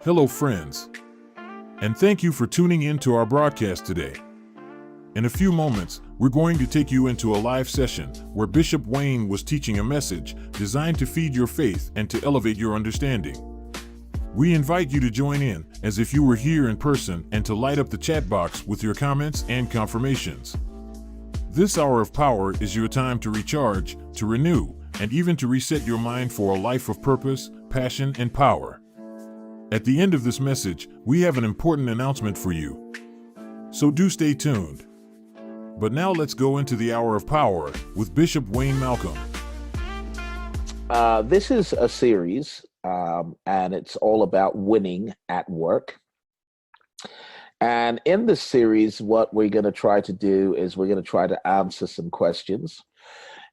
Hello, friends, and thank you for tuning in to our broadcast today. In a few moments, we're going to take you into a live session where Bishop Wayne was teaching a message designed to feed your faith and to elevate your understanding. We invite you to join in as if you were here in person and to light up the chat box with your comments and confirmations. This hour of power is your time to recharge, to renew, and even to reset your mind for a life of purpose, passion, and power. At the end of this message, we have an important announcement for you. So do stay tuned. But now let's go into the hour of power with Bishop Wayne Malcolm. This is a series, and it's all about winning at work. And in this series, what we're going to try to do is we're going to try to answer some questions.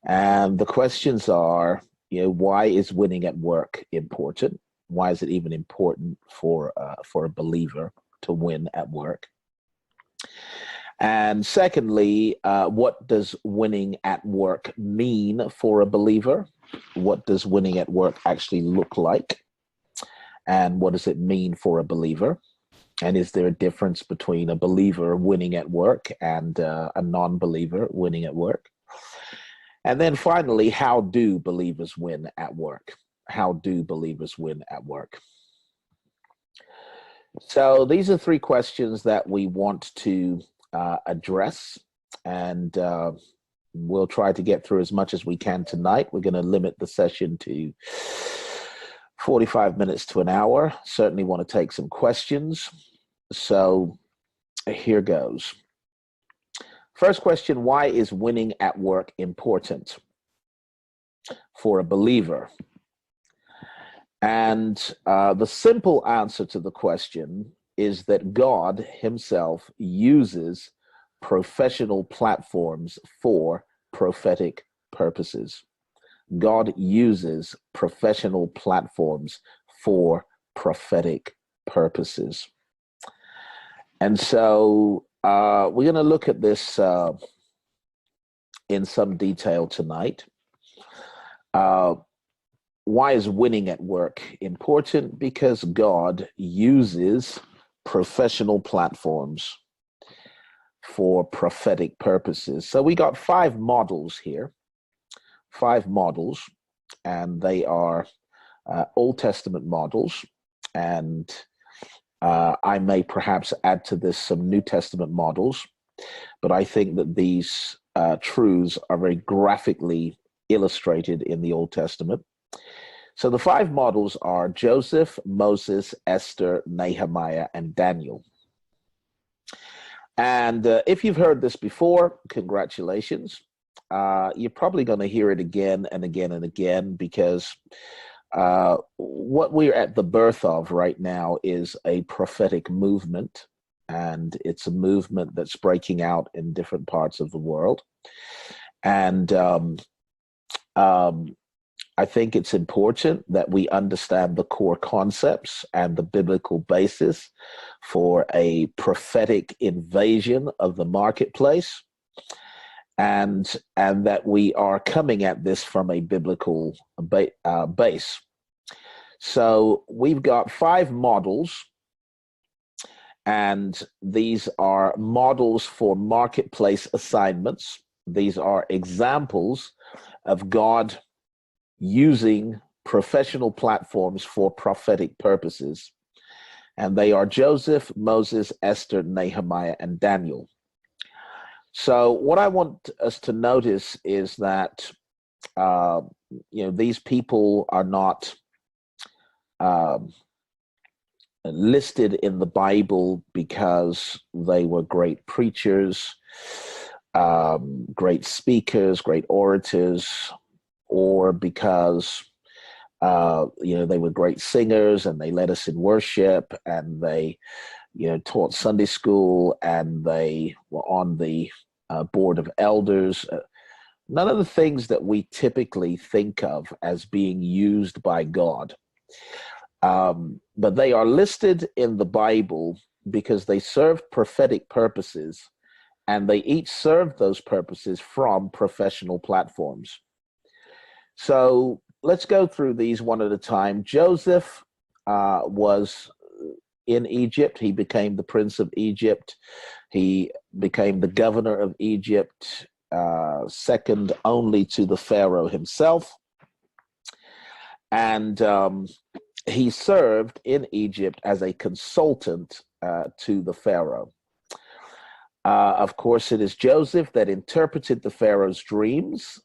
And the questions are, why is winning at work important? Why is it even important for a believer to win at work? And secondly, what does winning at work mean for a believer? What does winning at work actually look like? And what does it mean for a believer? And is there a difference between a believer winning at work and a non-believer winning at work? And then finally, how do believers win at work? How do believers win at work? So these are three questions that we want to address, and we'll try to get through as much as we can tonight. We're going to limit the session to 45 minutes to an hour. Certainly want to take some questions. So here goes. First question, why is winning at work important for a believer? And the simple answer to the question is that God himself uses professional platforms for prophetic purposes. God uses professional platforms for prophetic purposes. And so we're going to look at this in some detail tonight. Why is winning at work important? Because God uses professional platforms for prophetic purposes. So we got 5 models here, 5 models, and they are Old Testament models. And I may perhaps add to this some New Testament models, but I think that these truths are very graphically illustrated in the Old Testament. So the 5 models are Joseph, Moses, Esther, Nehemiah, and Daniel. And if you've heard this before, congratulations. You're probably going to hear it again and again and again, because what we're at the birth of right now is a prophetic movement, and it's a movement that's breaking out in different parts of the world. And I think it's important that we understand the core concepts and the biblical basis for a prophetic invasion of the marketplace, and that we are coming at this from a biblical base. So we've got 5 models, and these are models for marketplace assignments. These are examples of God using professional platforms for prophetic purposes. And they are Joseph, Moses, Esther, Nehemiah, and Daniel. So what I want us to notice is that, these people are not listed in the Bible because they were great preachers, great speakers, great orators, or because they were great singers and they led us in worship, and they taught Sunday school, and they were on the board of elders. None of the things that we typically think of as being used by God. But they are listed in the Bible because they served prophetic purposes, and they each served those purposes from professional platforms. So let's go through these one at a time. Joseph was in Egypt. He became the prince of Egypt. He became the governor of Egypt, second only to the Pharaoh himself. And he served in Egypt as a consultant to the Pharaoh. Of course, it is Joseph that interpreted the Pharaoh's dreams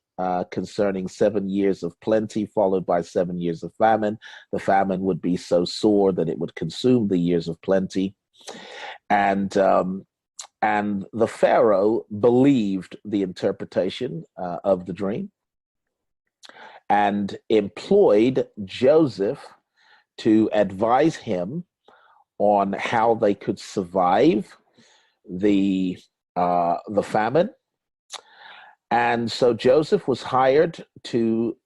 concerning 7 years of plenty, followed by 7 years of famine. The famine would be so sore that it would consume the years of plenty. And the Pharaoh believed the interpretation of the dream and employed Joseph to advise him on how they could survive the famine. And so Joseph was hired to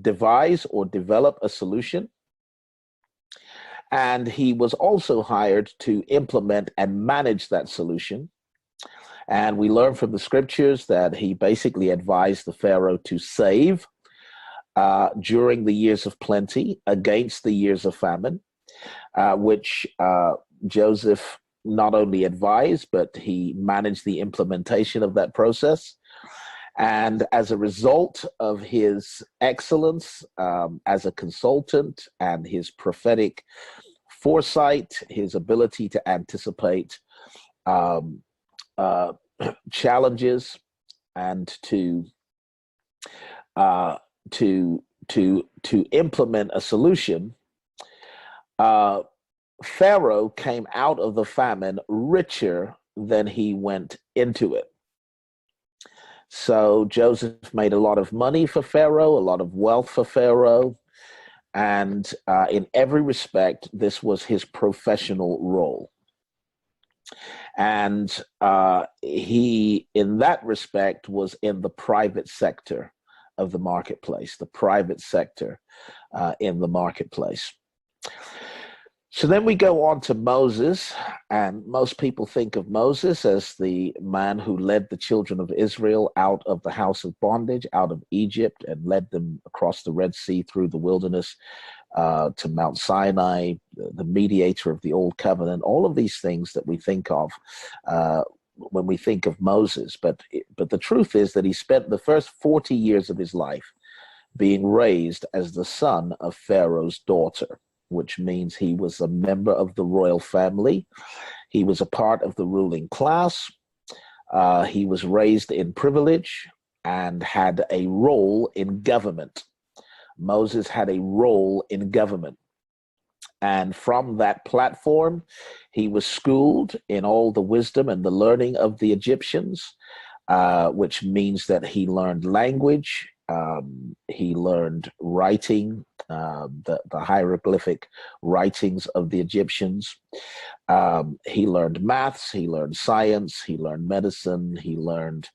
devise or develop a solution. And he was also hired to implement and manage that solution. And we learn from the scriptures that he basically advised the Pharaoh to save during the years of plenty against the years of famine, which Joseph not only advised, but he managed the implementation of that process. And as a result of his excellence as a consultant and his prophetic foresight, his ability to anticipate challenges and to implement a solution, Pharaoh came out of the famine richer than he went into it. So Joseph made a lot of money for Pharaoh, a lot of wealth for Pharaoh, and in every respect, this was his professional role. And he, in that respect, was in the private sector of the marketplace, the private sector in the marketplace. So then we go on to Moses, and most people think of Moses as the man who led the children of Israel out of the house of bondage, out of Egypt, and led them across the Red Sea through the wilderness to Mount Sinai, the mediator of the Old Covenant, all of these things that we think of when we think of Moses. But the truth is that he spent the first 40 years of his life being raised as the son of Pharaoh's daughter, which means he was a member of the royal family. He was a part of the ruling class. He was raised in privilege and had a role in government. Moses had a role in government. And from that platform, he was schooled in all the wisdom and the learning of the Egyptians, which means that he learned language, he learned writing, the hieroglyphic writings of the Egyptians. He learned maths, he learned science, he learned medicine, he learned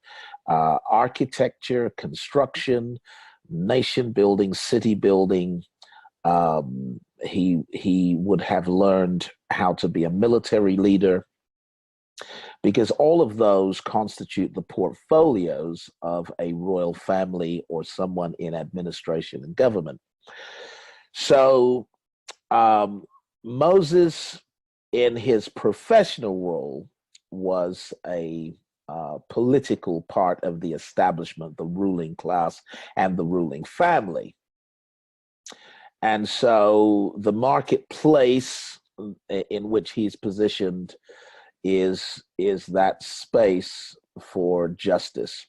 architecture, construction, nation building, city building. He would have learned how to be a military leader, because all of those constitute the portfolios of a royal family or someone in administration and government. So Moses, in his professional role, was a political part of the establishment, the ruling class and the ruling family. And so the marketplace in which he's positioned is that space for justice.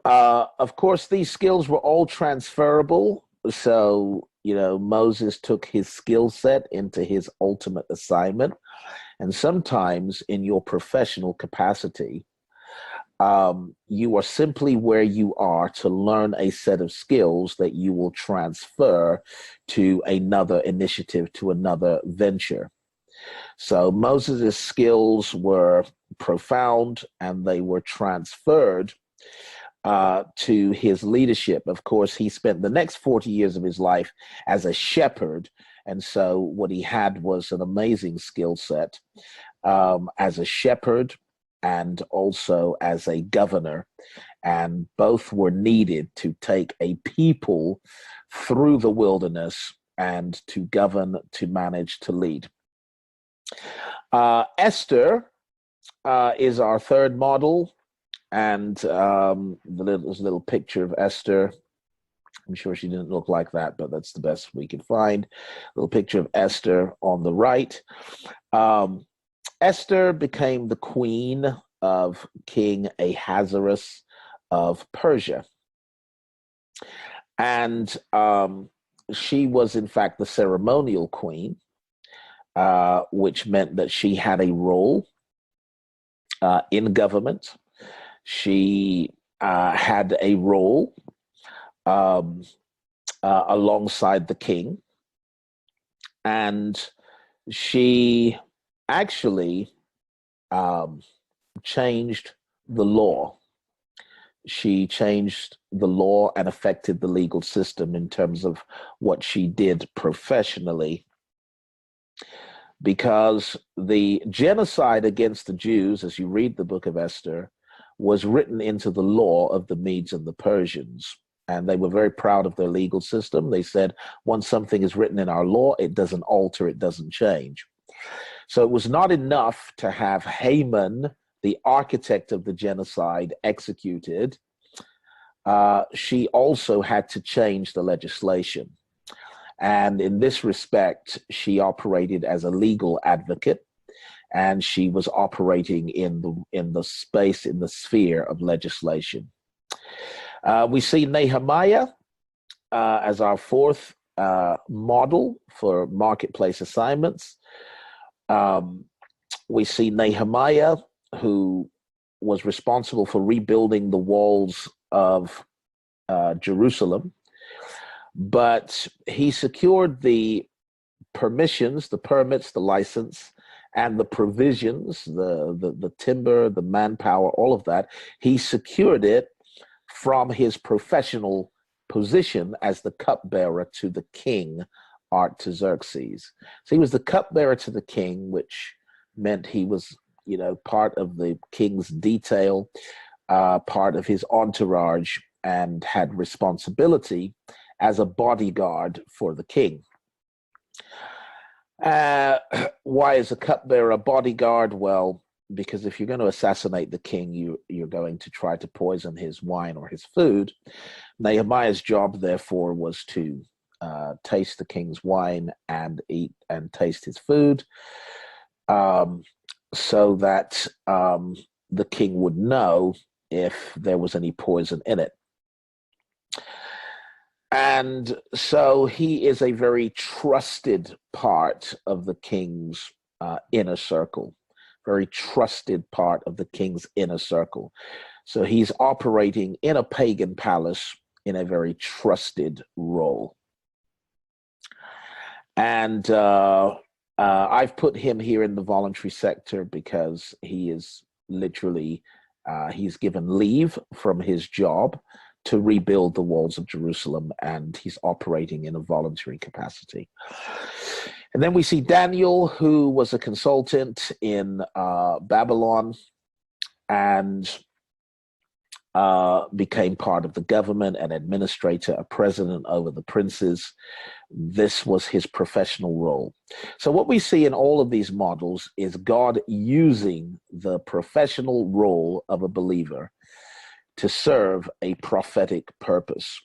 Of course, these skills were all transferable. So, Moses took his skill set into his ultimate assignment. And sometimes in your professional capacity, you are simply where you are to learn a set of skills that you will transfer to another initiative, to another venture. So Moses' skills were profound, and they were transferred to his leadership. Of course, he spent the next 40 years of his life as a shepherd, and so what he had was an amazing skill set as a shepherd and also as a governor, and both were needed to take a people through the wilderness and to govern, to manage, to lead. Esther is our third model, and there's a little picture of Esther. I'm sure she didn't look like that, but that's the best we could find. A little picture of Esther on the right. Esther became the queen of King Ahasuerus of Persia. And she was, in fact, the ceremonial queen, which meant that she had a role in government. She had a role alongside the king. And she actually changed the law. She changed the law and affected the legal system in terms of what she did professionally, because the genocide against the Jews, as you read the book of Esther, was written into the law of the Medes and the Persians. And they were very proud of their legal system. They said, once something is written in our law, it doesn't alter, it doesn't change. So it was not enough to have Haman, the architect of the genocide, executed. She also had to change the legislation. And in this respect, she operated as a legal advocate, and she was operating in the space, in the sphere of legislation. We see Nehemiah as our fourth model for marketplace assignments. We see Nehemiah, who was responsible for rebuilding the walls of Jerusalem, but he secured the permissions, the permits, the license, and the provisions, the timber, the manpower, all of that. He secured it from his professional position as the cupbearer to the king, Artaxerxes. So he was the cupbearer to the king, which meant he was, part of the king's detail, part of his entourage, and had responsibility as a bodyguard for the king. Why is a cupbearer a bodyguard? Well, because if you're going to assassinate the king, you're going to try to poison his wine or his food. Nehemiah's job, therefore, was to taste the king's wine and eat and taste his food, so that the king would know if there was any poison in it. And so he is a very trusted part of the king's inner circle, very trusted part of the king's inner circle. So he's operating in a pagan palace in a very trusted role. And I've put him here in the voluntary sector because he is literally, he's given leave from his job to rebuild the walls of Jerusalem, and he's operating in a voluntary capacity. And then we see Daniel, who was a consultant in Babylon and became part of the government, an administrator, a president over the princes. This was his professional role. So what we see in all of these models is God using the professional role of a believer to serve a prophetic purpose.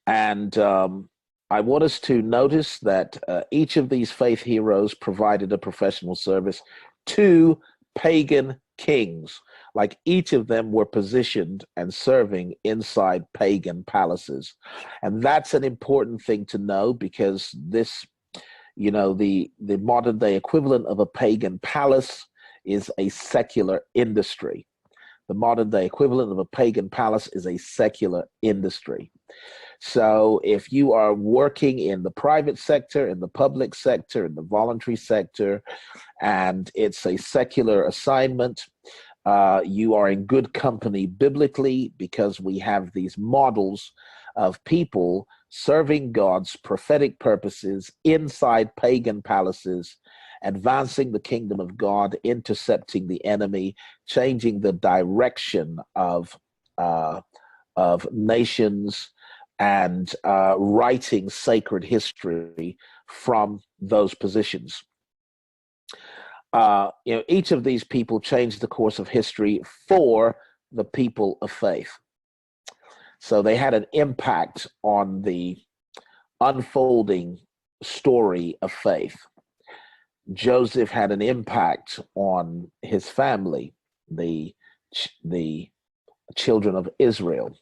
And I want us to notice that each of these faith heroes provided a professional service to pagan kings. Like each of them were positioned and serving inside pagan palaces. And that's an important thing to know, because this, the modern day equivalent of a pagan palace is a secular industry. The modern day equivalent of a pagan palace is a secular industry. So if you are working in the private sector, in the public sector, in the voluntary sector, and it's a secular assignment, you are in good company biblically, because we have these models of people serving God's prophetic purposes inside pagan palaces, advancing the kingdom of God, intercepting the enemy, changing the direction of nations, and writing sacred history from those positions. Each of these people changed the course of history for the people of faith. So they had an impact on the unfolding story of faith. Joseph had an impact on his family, the children of Israel,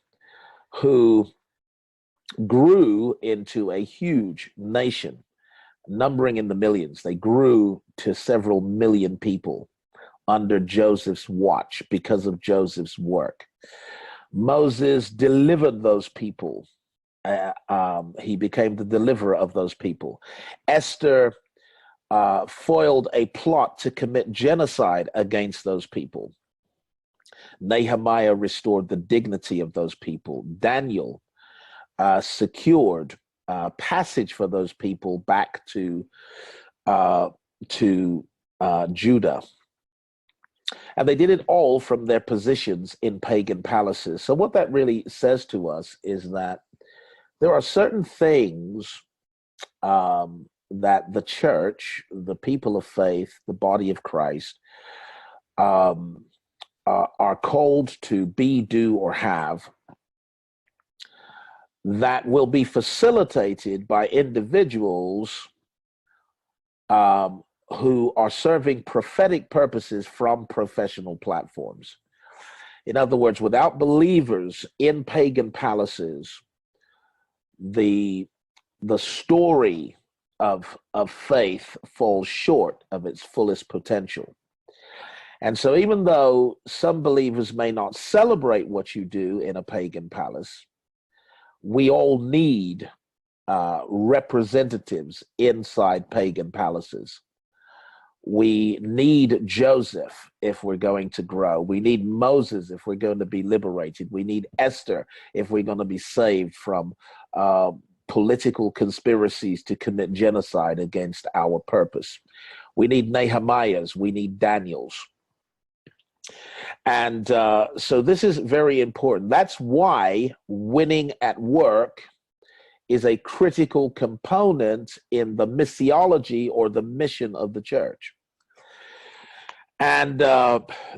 who grew into a huge nation, numbering in the millions. They grew to several million people under Joseph's watch because of Joseph's work. Moses delivered those people. He became the deliverer of those people. Esther foiled a plot to commit genocide against those people. Nehemiah restored the dignity of those people. Daniel secured passage for those people back to Judah. And they did it all from their positions in pagan palaces. So what that really says to us is that there are certain things that the church, the people of faith, the body of Christ, are called to be, do, or have, that will be facilitated by individuals who are serving prophetic purposes from professional platforms. In other words, without believers in pagan palaces, the story of faith falls short of its fullest potential. And so even though some believers may not celebrate what you do in a pagan palace, we all need representatives inside pagan palaces. We need Joseph if we're going to grow. We need Moses if we're going to be liberated. We need Esther if we're going to be saved from political conspiracies to commit genocide against our purpose. We need Nehemiahs. We need Daniels. And so this is very important. That's why winning at work is a critical component in the missiology or the mission of the church. And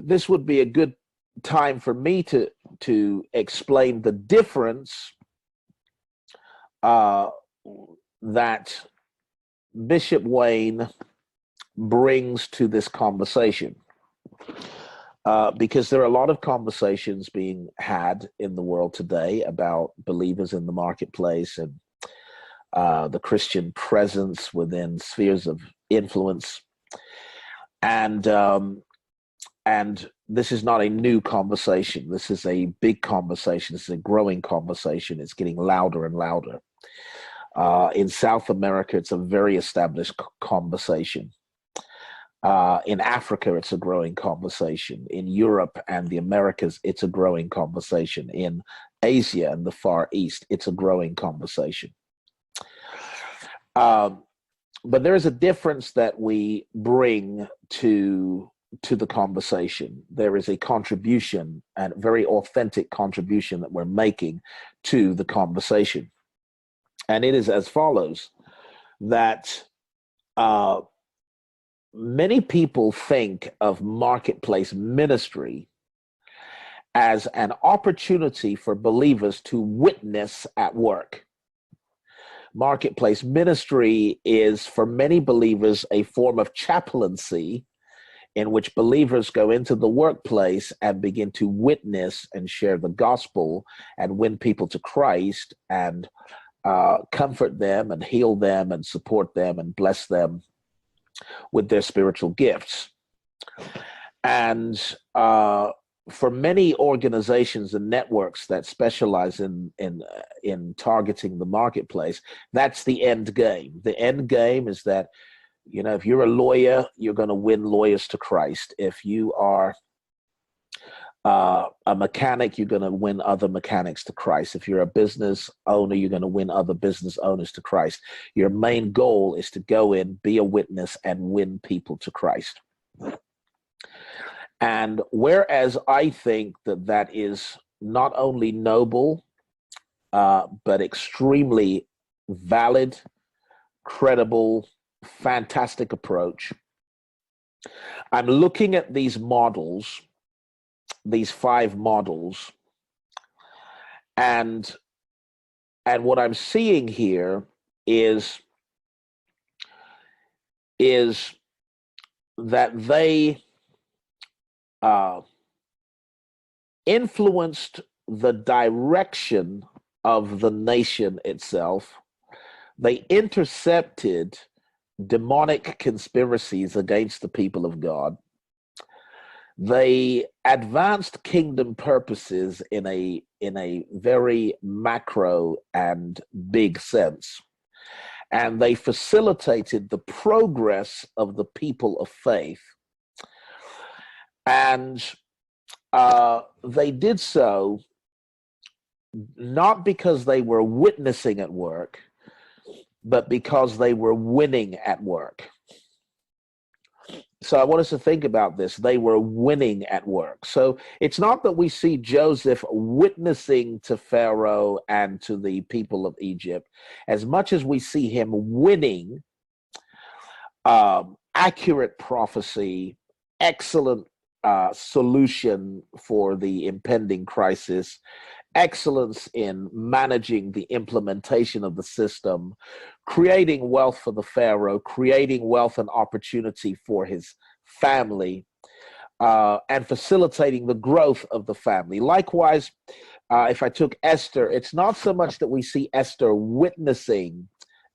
this would be a good time for me to explain the difference that Bishop Wayne brings to this conversation. Because there are a lot of conversations being had in the world today about believers in the marketplace and the Christian presence within spheres of influence. And this is not a new conversation. This is a big conversation. This is a growing conversation. It's getting louder and louder. In South America, it's a very established conversation. In Africa, it's a growing conversation. In Europe and the Americas, it's a growing conversation. In Asia and the Far East, it's a growing conversation. But there is a difference that we bring to the conversation. There is a contribution, and very authentic contribution that we're making to the conversation. And it is as follows, that many people think of marketplace ministry as an opportunity for believers to witness at work. Marketplace ministry is, for many believers, a form of chaplaincy in which believers go into the workplace and begin to witness and share the gospel and win people to Christ and comfort them and heal them and support them and bless them with their spiritual gifts. And for many organizations and networks that specialize in targeting the marketplace, that's the end game. The end game is that, you know, if you're a lawyer, you're going to win lawyers to Christ. If you are a mechanic, you're going to win other mechanics to Christ. If you're a business owner, you're going to win other business owners to Christ. Your main goal is to go in, be a witness, and win people to Christ. And whereas I think that is not only noble, but extremely valid, credible, fantastic approach. I'm looking at these models, these 5 models, and what I'm seeing here is that they influenced the direction of the nation itself. They intercepted demonic conspiracies against the people of God. They advanced kingdom purposes in a very macro and big sense. And they facilitated the progress of the people of faith. And they did so not because they were witnessing at work, but because they were winning at work. So I want us to think about this. They were winning at work. So it's not that we see Joseph witnessing to Pharaoh and to the people of Egypt, as much as we see him winning accurate prophecy, excellent solution for the impending crisis, excellence in managing the implementation of the system, creating wealth for the Pharaoh, creating wealth and opportunity for his family, and facilitating the growth of the family. Likewise, if I took Esther, it's not so much that we see Esther witnessing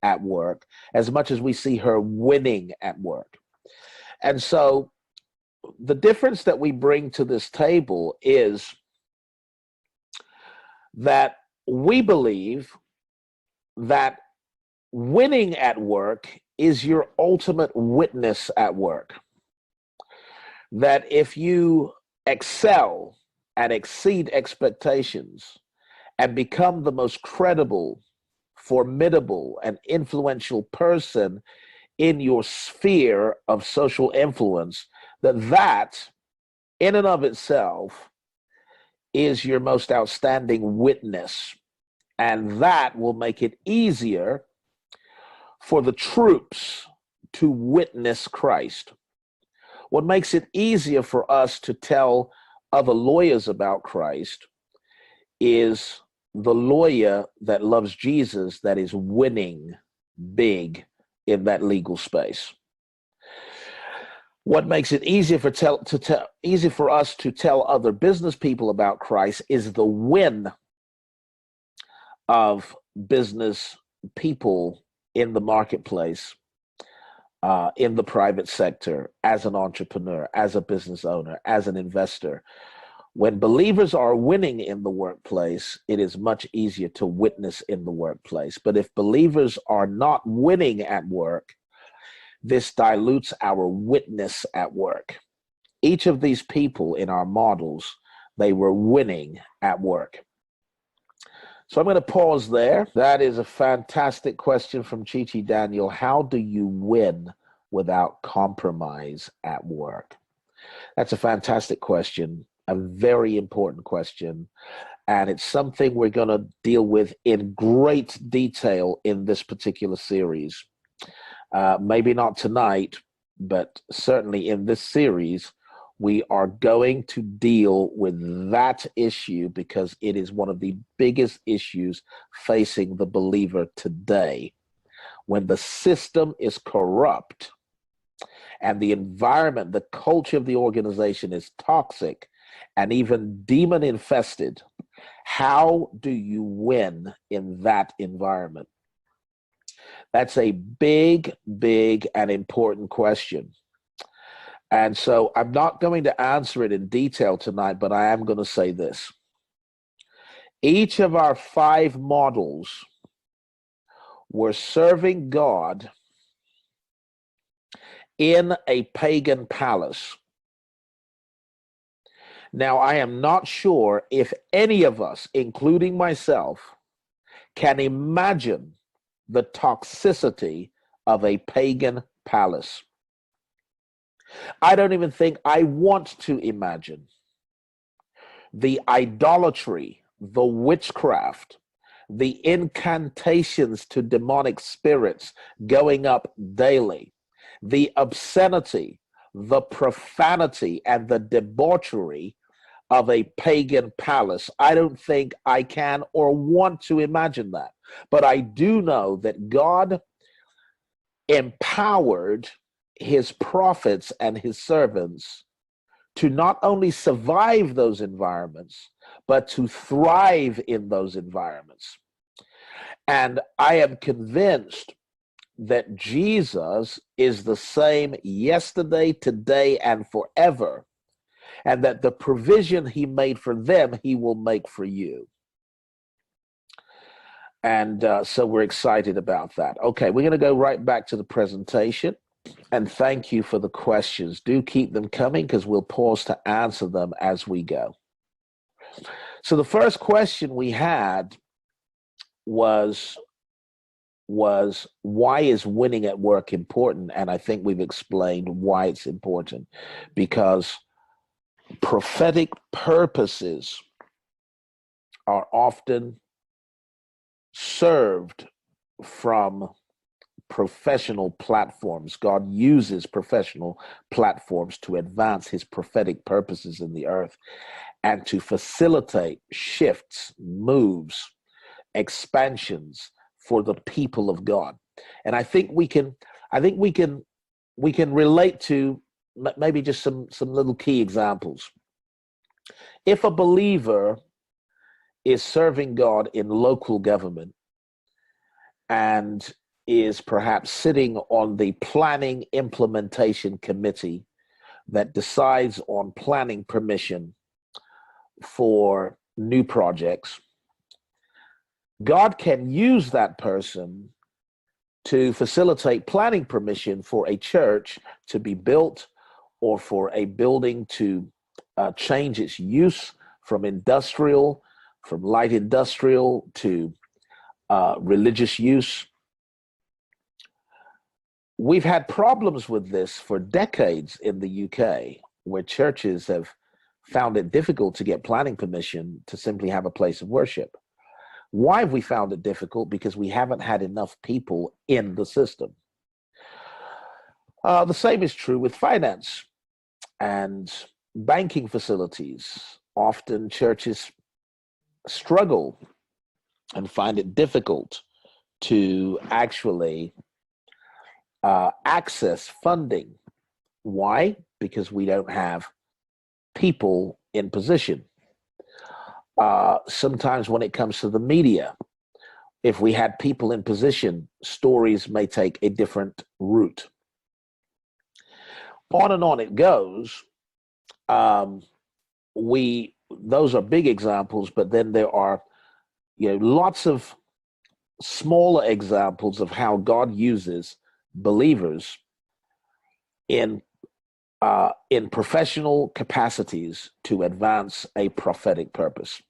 at work as much as we see her winning at work. And so the difference that we bring to this table is that we believe that winning at work is your ultimate witness at work. That if you excel and exceed expectations and become the most credible, formidable, and influential person in your sphere of social influence, that in and of itself is your most outstanding witness. And that will make it easier for the troops to witness Christ. What makes it easier for us to tell other lawyers about Christ is the lawyer that loves Jesus that is winning big in that legal space. What makes it easier for us to tell other business people about Christ is the win of business people in the marketplace, in the private sector, as an entrepreneur, as a business owner, as an investor. When believers are winning in the workplace, it is much easier to witness in the workplace. But if believers are not winning at work, this dilutes our witness at work. Each of these people in our models, they were winning at work. So I'm going to pause there. That is a fantastic question from Chichi Daniel. How do you win without compromise at work? That's a fantastic question, a very important question. And it's something we're going to deal with in great detail in this particular series. Maybe not tonight, but certainly in this series, we are going to deal with that issue because it is one of the biggest issues facing the believer today. When the system is corrupt and the environment, the culture of the organization is toxic and even demon infested, how do you win in that environment? That's a big, big and important question. And so I'm not going to answer it in detail tonight, but I am going to say this. Each of our 5 models were serving God in a pagan palace. Now, I am not sure if any of us, including myself, can imagine the toxicity of a pagan palace. I don't even think I want to imagine the idolatry, the witchcraft, the incantations to demonic spirits going up daily, the obscenity, the profanity, and the debauchery of a pagan palace. I don't think I can or want to imagine that. But I do know that God empowered his prophets and his servants to not only survive those environments, but to thrive in those environments. And I am convinced that Jesus is the same yesterday, today, and forever, and that the provision he made for them, he will make for you. And so we're excited about that. Okay, we're going to go right back to the presentation. And thank you for the questions. Do keep them coming because we'll pause to answer them as we go. So the first question we had was why is winning at work important? And I think we've explained why it's important. Because prophetic purposes are often served from professional platforms. God uses professional platforms to advance his prophetic purposes in the earth and to facilitate shifts, moves, expansions for the people of God. And I think we can relate to maybe just some little key examples. If a believer is serving God in local government and is perhaps sitting on the planning implementation committee that decides on planning permission for new projects, God can use that person to facilitate planning permission for a church to be built or for a building to change its use from light industrial to religious use. We've had problems with this for decades in the UK, where churches have found it difficult to get planning permission to simply have a place of worship. Why have we found it difficult? Because we haven't had enough people in the system. The same is true with finance and banking facilities. Often churches struggle and find it difficult to actually access funding. Why? Because we don't have people in position. Sometimes when it comes to the media, if we had people in position, stories may take a different route. On and on it goes. Those are big examples, but then there are lots of smaller examples of how God uses believers in professional capacities to advance a prophetic purpose.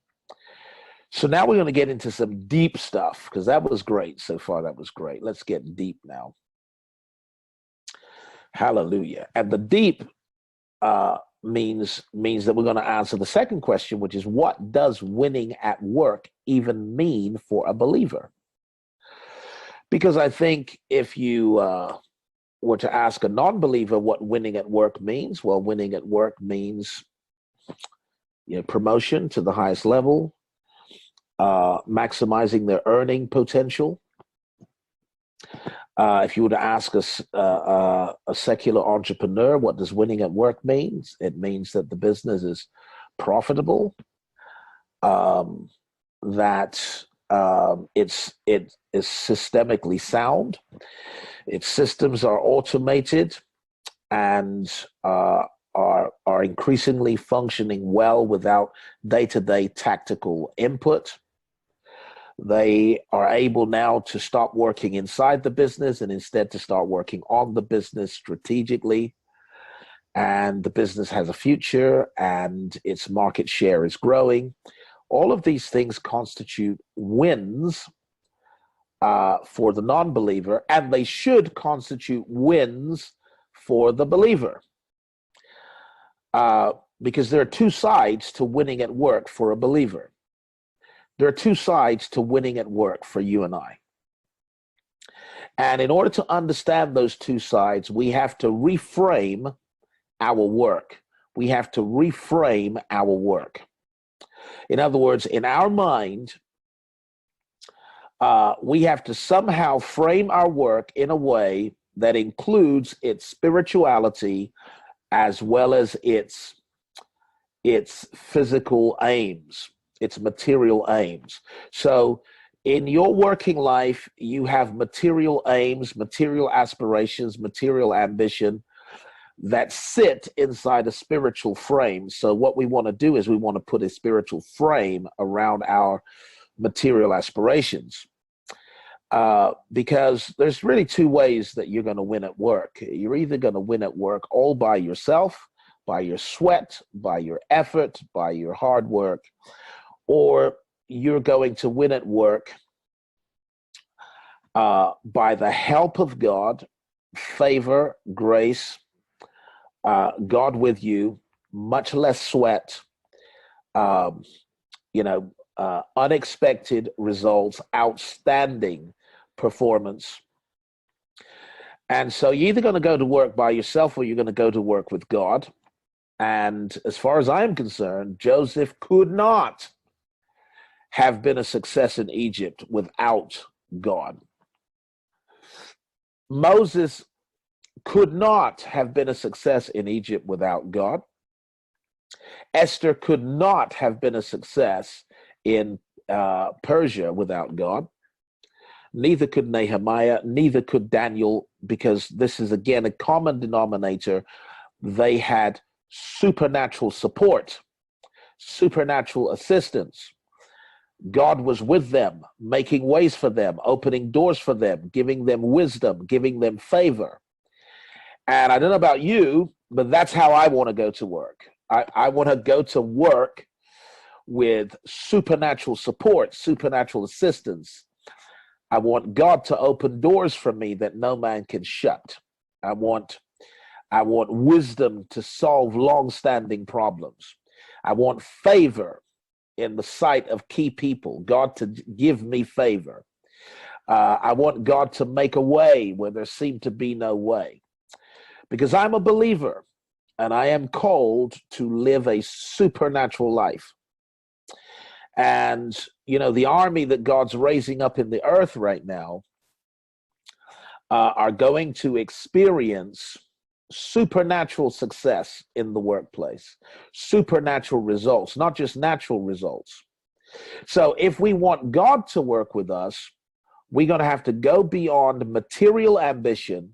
So now we're going to get into some deep stuff, because that was great so far. That was great. Let's get deep now. Hallelujah. And the deep means that we're going to answer the second question, which is, what does winning at work even mean for a believer? Because I think if you were to ask a non-believer what winning at work means, well, winning at work means promotion to the highest level, maximizing their earning potential. If you were to ask a secular entrepreneur, what does winning at work mean? It means that the business is profitable, that it is systemically sound, its systems are automated and are increasingly functioning well without day-to-day tactical input. They are able now to stop working inside the business and instead to start working on the business strategically. And the business has a future and its market share is growing. All of these things constitute wins for the non-believer, and they should constitute wins for the believer. Because there are two sides to winning at work for a believer. there are two sides to winning at work for you and I. And in order to understand those two sides, we have to reframe our work. We have to reframe our work. In other words, in our mind, we have to somehow frame our work in a way that includes its spirituality as well as its physical aims, its material aims. So in your working life, you have material aims, material aspirations, material ambition that sit inside a spiritual frame. So what we want to do is we want to put a spiritual frame around our material aspirations. Because there's really two ways that you're going to win at work. You're either going to win at work all by yourself, by your sweat, by your effort, by your hard work, or you're going to win at work by the help of God, favor, grace, God with you, much less sweat, unexpected results, outstanding performance. And so you're either going to go to work by yourself or you're going to go to work with God. And as far as I'm concerned, Joseph could not have been a success in Egypt without God. Moses could not have been a success in Egypt without God. Esther could not have been a success in Persia without God. Neither could Nehemiah, neither could Daniel, because this is again a common denominator. They had supernatural support, supernatural assistance. God was with them, making ways for them, opening doors for them, giving them wisdom, giving them favor. And I don't know about you, but that's how I want to go to work. I want to go to work with supernatural support, supernatural assistance. I want God to open doors for me that no man can shut. I want wisdom to solve long-standing problems. I want favor in the sight of key people, God to give me favor. I want God to make a way where there seemed to be no way. Because I'm a believer and I am called to live a supernatural life. And, the army that God's raising up in the earth right now are going to experience supernatural success in the workplace, supernatural results, not just natural results. So if we want God to work with us, we're going to have to go beyond material ambition,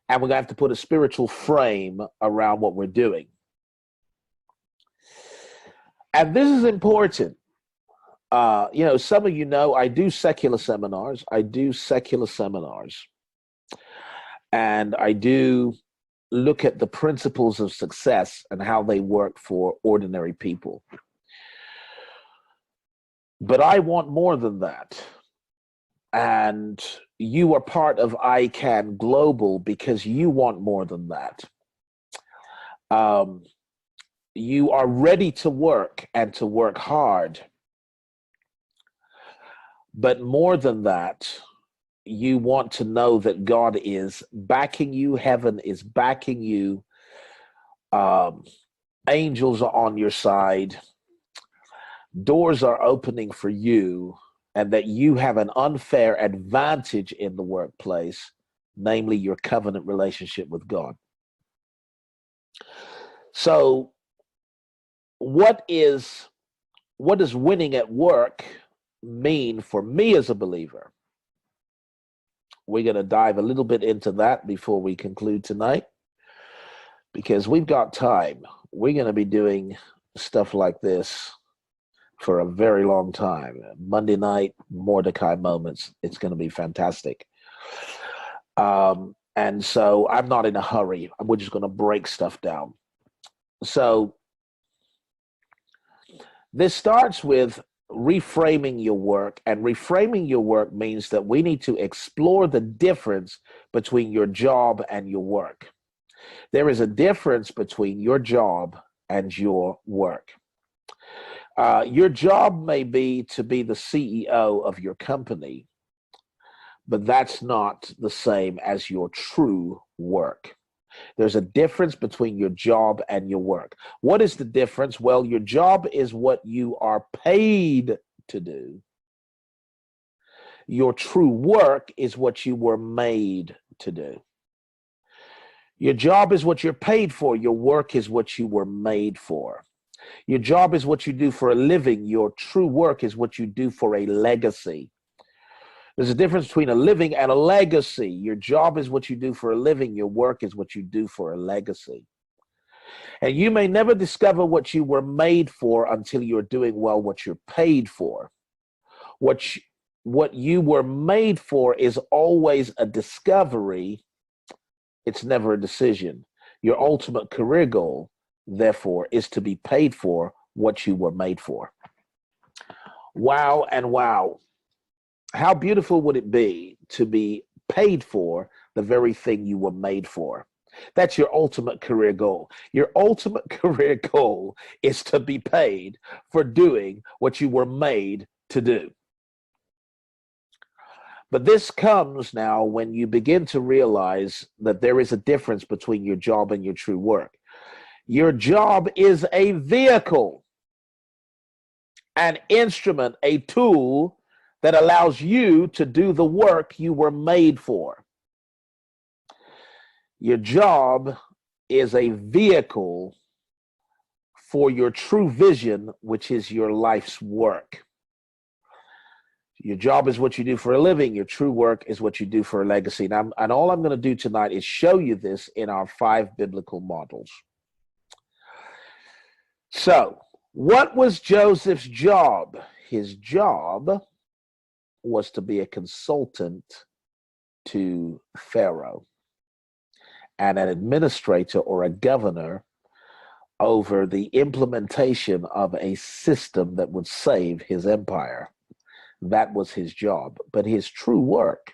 and we're going to have to put a spiritual frame around what we're doing. And this is important. Some of you know I do secular seminars. And I do look at the principles of success and how they work for ordinary people. But I want more than that. And you are part of ICANN Global because you want more than that. You are ready to work and to work hard. But more than that, you want to know that God is backing you, heaven is backing you, angels are on your side, doors are opening for you, and that you have an unfair advantage in the workplace, namely your covenant relationship with God. So what does winning at work mean for me as a believer? We're going to dive a little bit into that before we conclude tonight, because we've got time. We're going to be doing stuff like this for a very long time. Monday night, Mordecai moments. It's going to be fantastic. And so I'm not in a hurry. We're just going to break stuff down. So this starts with reframing your work, and reframing your work means that we need to explore the difference between your job and your work. There is a difference between your job and your work. Your job may be to be the CEO of your company, but that's not the same as your true work. There's a difference between your job and your work. What is the difference? Well, your job is what you are paid to do. Your true work is what you were made to do. Your job is what you're paid for. Your work is what you were made for. Your job is what you do for a living. Your true work is what you do for a legacy. There's a difference between a living and a legacy. Your job is what you do for a living. Your work is what you do for a legacy. And you may never discover what you were made for until you're doing well what you're paid for. What you were made for is always a discovery. It's never a decision. Your ultimate career goal, therefore, is to be paid for what you were made for. Wow and wow. How beautiful would it be to be paid for the very thing you were made for? That's your ultimate career goal. Your ultimate career goal is to be paid for doing what you were made to do. But this comes now when you begin to realize that there is a difference between your job and your true work. Your job is a vehicle, an instrument, a tool that allows you to do the work you were made for. Your job is a vehicle for your true vision, which is your life's work. Your job is what you do for a living. Your true work is what you do for a legacy. And all I'm going to do tonight is show you this in our 5 biblical models. So, what was Joseph's job? His job was to be a consultant to Pharaoh and an administrator or a governor over the implementation of a system that would save his empire. That was his job. But his true work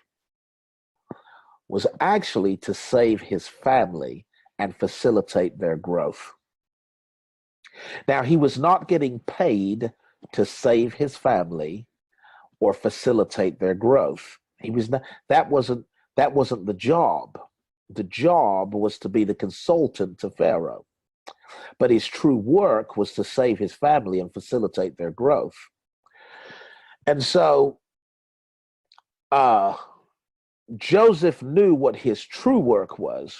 was actually to save his family and facilitate their growth. Now, he was not getting paid to save his family or facilitate their growth. He was not, that wasn't the job. The job was to be the consultant to Pharaoh. But his true work was to save his family and facilitate their growth. And so Joseph knew what his true work was,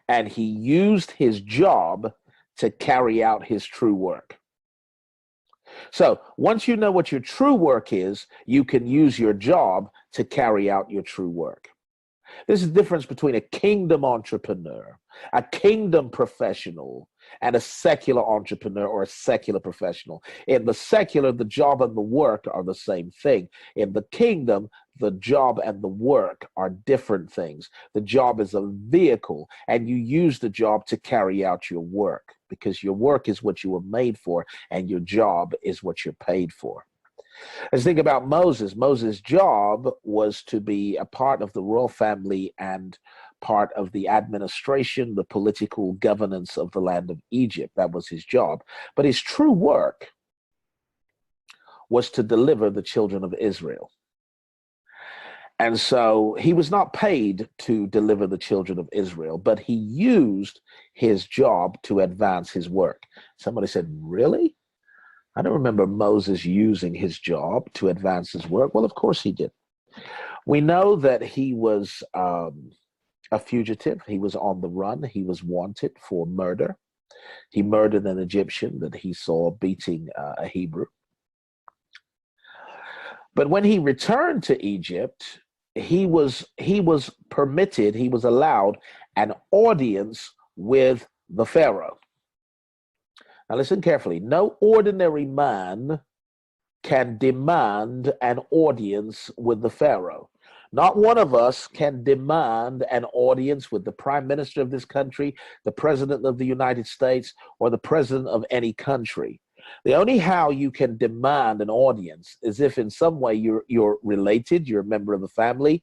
and he used his job to carry out his true work. So once you know what your true work is, you can use your job to carry out your true work. There's a difference between a kingdom entrepreneur, a kingdom professional, and a secular entrepreneur or a secular professional. In the secular, the job and the work are the same thing. In the kingdom, the job and the work are different things. The job is a vehicle, and you use the job to carry out your work, because your work is what you were made for, and your job is what you're paid for. Let's think about Moses. Moses' job was to be a part of the royal family and part of the administration, the political governance of the land of Egypt. That was his job. But his true work was to deliver the children of Israel. And so he was not paid to deliver the children of Israel, but he used his job to advance his work. Somebody said, really? I don't remember Moses using his job to advance his work. Well, of course he did. We know that he was a fugitive. He was on the run. He was wanted for murder. He murdered an Egyptian that he saw beating a Hebrew. But when he returned to Egypt, he was permitted, he was allowed an audience with the Pharaoh. Now listen carefully. No ordinary man can demand an audience with the Pharaoh. Not one of us can demand an audience with the prime minister of this country, the president of the United States, or the president of any country. The only how you can demand an audience is if in some way you're related, you're a member of the family,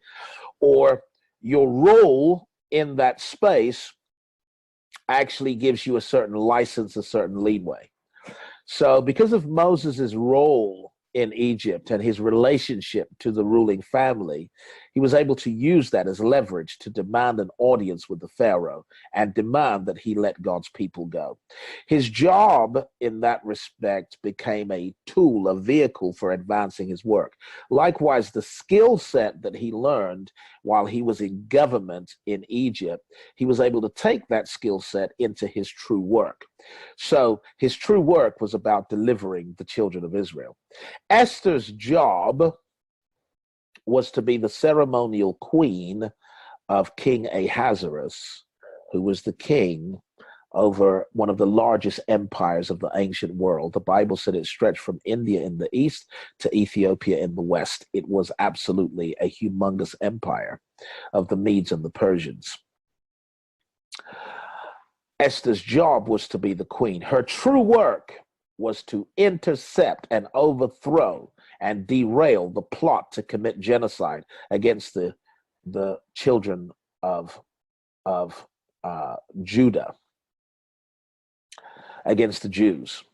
or your role in that space actually gives you a certain license, a certain leeway. So because of Moses's role in Egypt and his relationship to the ruling family, he was able to use that as leverage to demand an audience with the Pharaoh and demand that he let God's people go. His job in that respect became a tool, a vehicle for advancing his work. Likewise, the skill set that he learned while he was in government in Egypt, he was able to take that skill set into his true work. So his true work was about delivering the children of Israel. Esther's job was to be the ceremonial queen of King Ahasuerus, who was the king over one of the largest empires of the ancient world. The Bible said it stretched from India in the east to Ethiopia in the west. It was absolutely a humongous empire of the Medes and the Persians. Esther's job was to be the queen. Her true work was to intercept and overthrow and derail the plot to commit genocide against the children of Judah, against the Jews.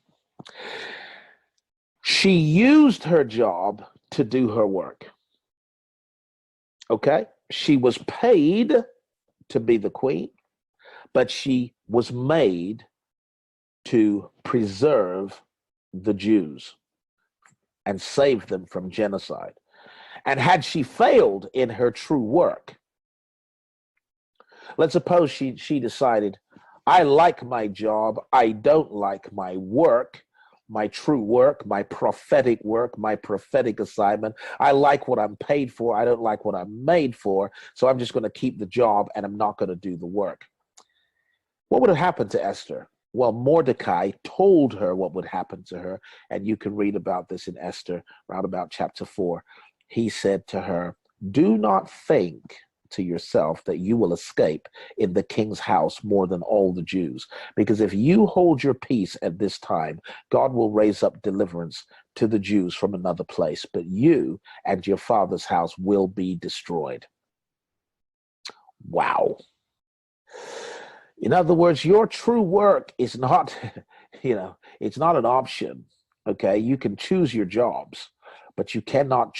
She used her job to do her work. Okay? She was paid to be the queen, but she was made to preserve the Jews and save them from genocide. And had she failed in her true work, let's suppose she decided, I like my job, I don't like my work, my true work, my prophetic assignment. I like what I'm paid for, I don't like what I'm made for, so I'm just going to keep the job and I'm not going to do the work. What would have happened to Esther? Well, Mordecai told her what would happen to her, and you can read about this in Esther, around about chapter 4. He said to her, do not think to yourself that you will escape in the king's house more than all the Jews, because if you hold your peace at this time, God will raise up deliverance to the Jews from another place, but you and your father's house will be destroyed. Wow. In other words, your true work is not, it's not an option, okay? You can choose your jobs, but you cannot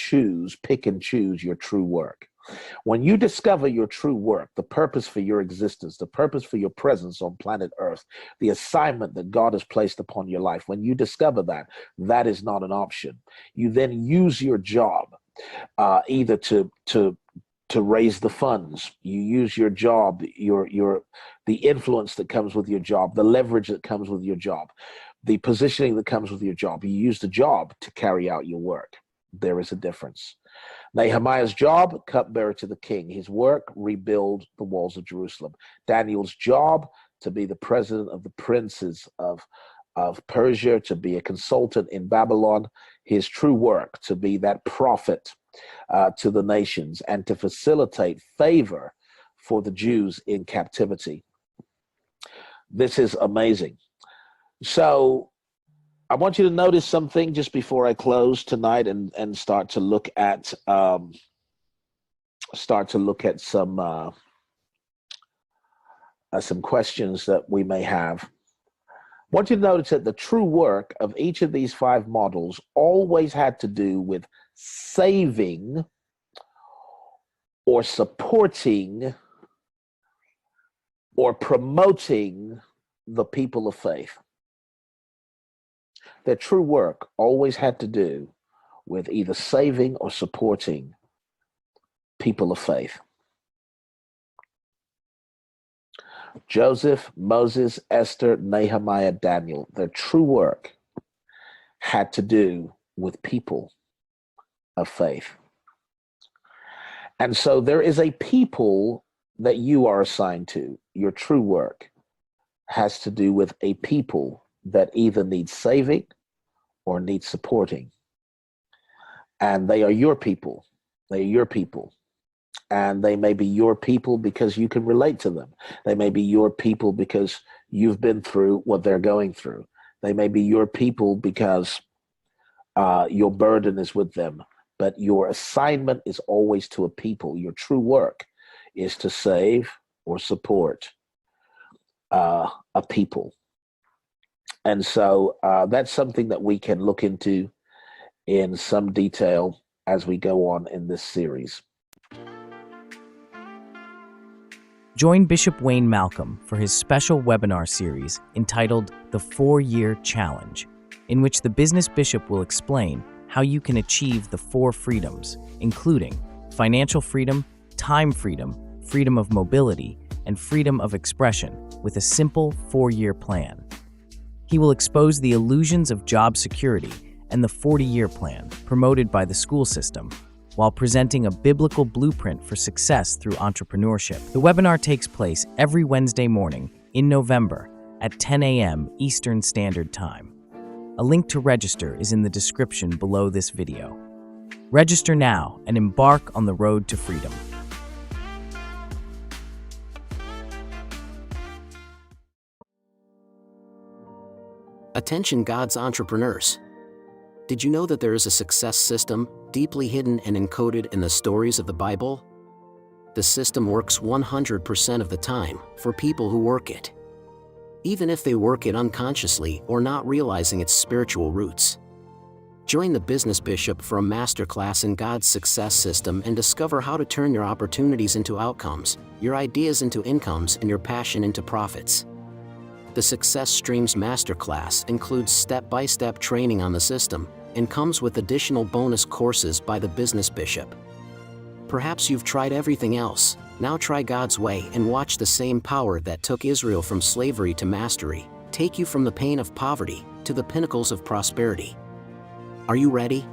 pick and choose your true work. When you discover your true work, the purpose for your existence, the purpose for your presence on planet Earth, the assignment that God has placed upon your life, when you discover that, that is not an option. You then use your job either to raise the funds. You use your job, the influence that comes with your job, the leverage that comes with your job, the positioning that comes with your job. You use the job to carry out your work. There is a difference. Nehemiah's job, cupbearer to the king. His work, rebuild the walls of Jerusalem. Daniel's job, to be the president of the princes of Persia, to be a consultant in Babylon. His true work, to be that prophet to the nations and to facilitate favor for the Jews in captivity. This is amazing. So I want you to notice something just before I close tonight and start to look at some questions that we may have. I want you to notice that the true work of each of these 5 models always had to do with saving or supporting or promoting the people of faith. Their true work always had to do with either saving or supporting people of faith. Joseph, Moses, Esther, Nehemiah, Daniel, their true work had to do with people of faith. And so there is a people that you are assigned to. Your true work has to do with a people that either need saving or need supporting. And they are your people. They are your people. And they may be your people because you can relate to them. They may be your people because you've been through what they're going through. They may be your people because your burden is with them. But your assignment is always to a people. Your true work is to save or support a people. And so that's something that we can look into in some detail as we go on in this series. Join Bishop Wayne Malcolm for his special webinar series entitled The 4-Year Challenge, in which the business bishop will explain how you can achieve the 4 freedoms, including financial freedom, time freedom, freedom of mobility, and freedom of expression with a simple 4-year plan. He will expose the illusions of job security and the 40-year plan promoted by the school system, while presenting a biblical blueprint for success through entrepreneurship. The webinar takes place every Wednesday morning in November at 10 a.m. Eastern Standard Time. A link to register is in the description below this video. Register now and embark on the road to freedom. Attention God's entrepreneurs. Did you know that there is a success system deeply hidden and encoded in the stories of the Bible? The system works 100% of the time for people who work it, even if they work it unconsciously or not realizing its spiritual roots. Join the business bishop for a masterclass in God's success system and discover how to turn your opportunities into outcomes, your ideas into incomes, and your passion into profits. The Success Streams Masterclass includes step-by-step training on the system and comes with additional bonus courses by the business bishop. Perhaps you've tried everything else. Now try God's way and watch the same power that took Israel from slavery to mastery take you from the pain of poverty to the pinnacles of prosperity. Are you ready?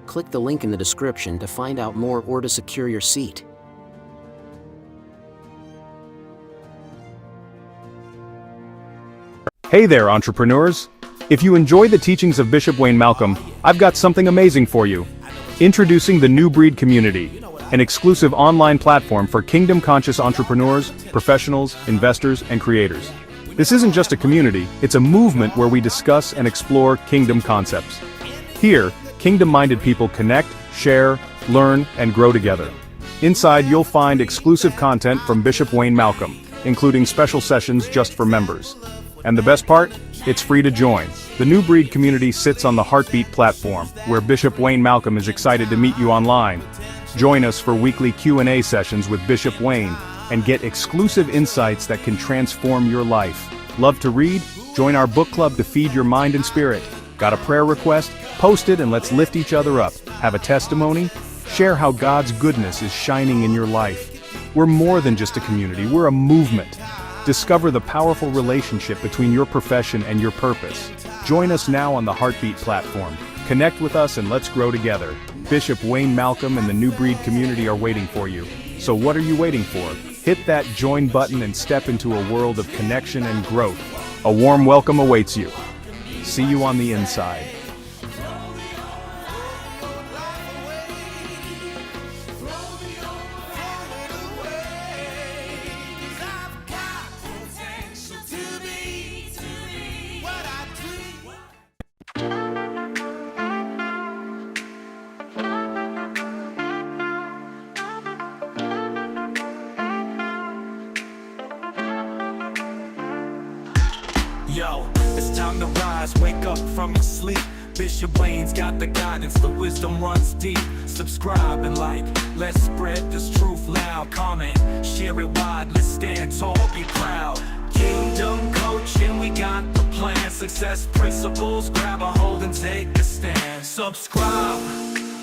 Click the link in the description to find out more or to secure your seat. Hey there, entrepreneurs! If you enjoy the teachings of Bishop Wayne Malcolm, I've got something amazing for you. Introducing the New Breed Community, an exclusive online platform for kingdom-conscious entrepreneurs, professionals, investors, and creators. This isn't just a community, it's a movement where we discuss and explore kingdom concepts. Here, kingdom-minded people connect, share, learn, and grow together. Inside, you'll find exclusive content from Bishop Wayne Malcolm, including special sessions just for members. And the best part? It's free to join. The New Breed Community sits on the Heartbeat platform, where Bishop Wayne Malcolm is excited to meet you online. Join us for weekly Q&A sessions with Bishop Wayne and get exclusive insights that can transform your life. Love to read? Join our book club to feed your mind and spirit. Got a prayer request? Post it and let's lift each other up. Have a testimony? Share how God's goodness is shining in your life. We're more than just a community, we're a movement. Discover the powerful relationship between your profession and your purpose. Join us now on the Heartbeat platform. Connect with us and let's grow together. Bishop Wayne Malcolm and the New Breed Community are waiting for you. So what are you waiting for? Hit that join button and step into a world of connection and growth. A warm welcome awaits you. See you on the inside. Yo, it's time to rise, wake up from your sleep. Bishop Wayne's got the guidance, the wisdom runs deep. Subscribe and like, let's spread this truth loud. Comment, share it wide, let's stand tall, be proud. Kingdom coaching, we got the plan. Success principles, grab a hold and take a stand. Subscribe,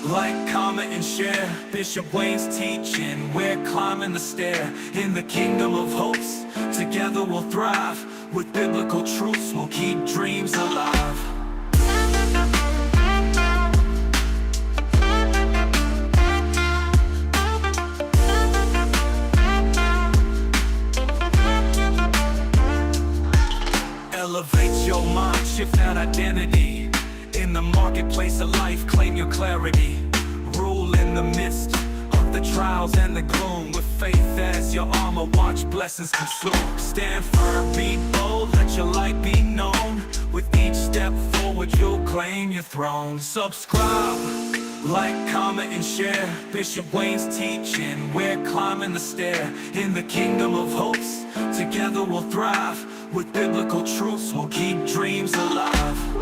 like, comment, and share. Bishop Wayne's teaching, we're climbing the stair. In the kingdom of hopes, together we'll thrive. With biblical truths, we'll keep dreams alive. Elevate your mind, shift that identity. In the marketplace of life, claim your clarity. Rule in the midst of the trials and the gloom. With faith as your armor, watch blessings consume. Stand firm, be bold, let your light be known. With each step forward, you'll claim your throne. Subscribe, like, comment, and share. Bishop Wayne's teaching, we're climbing the stair. In the kingdom of hopes, together we'll thrive. With biblical truths, we'll keep dreams alive.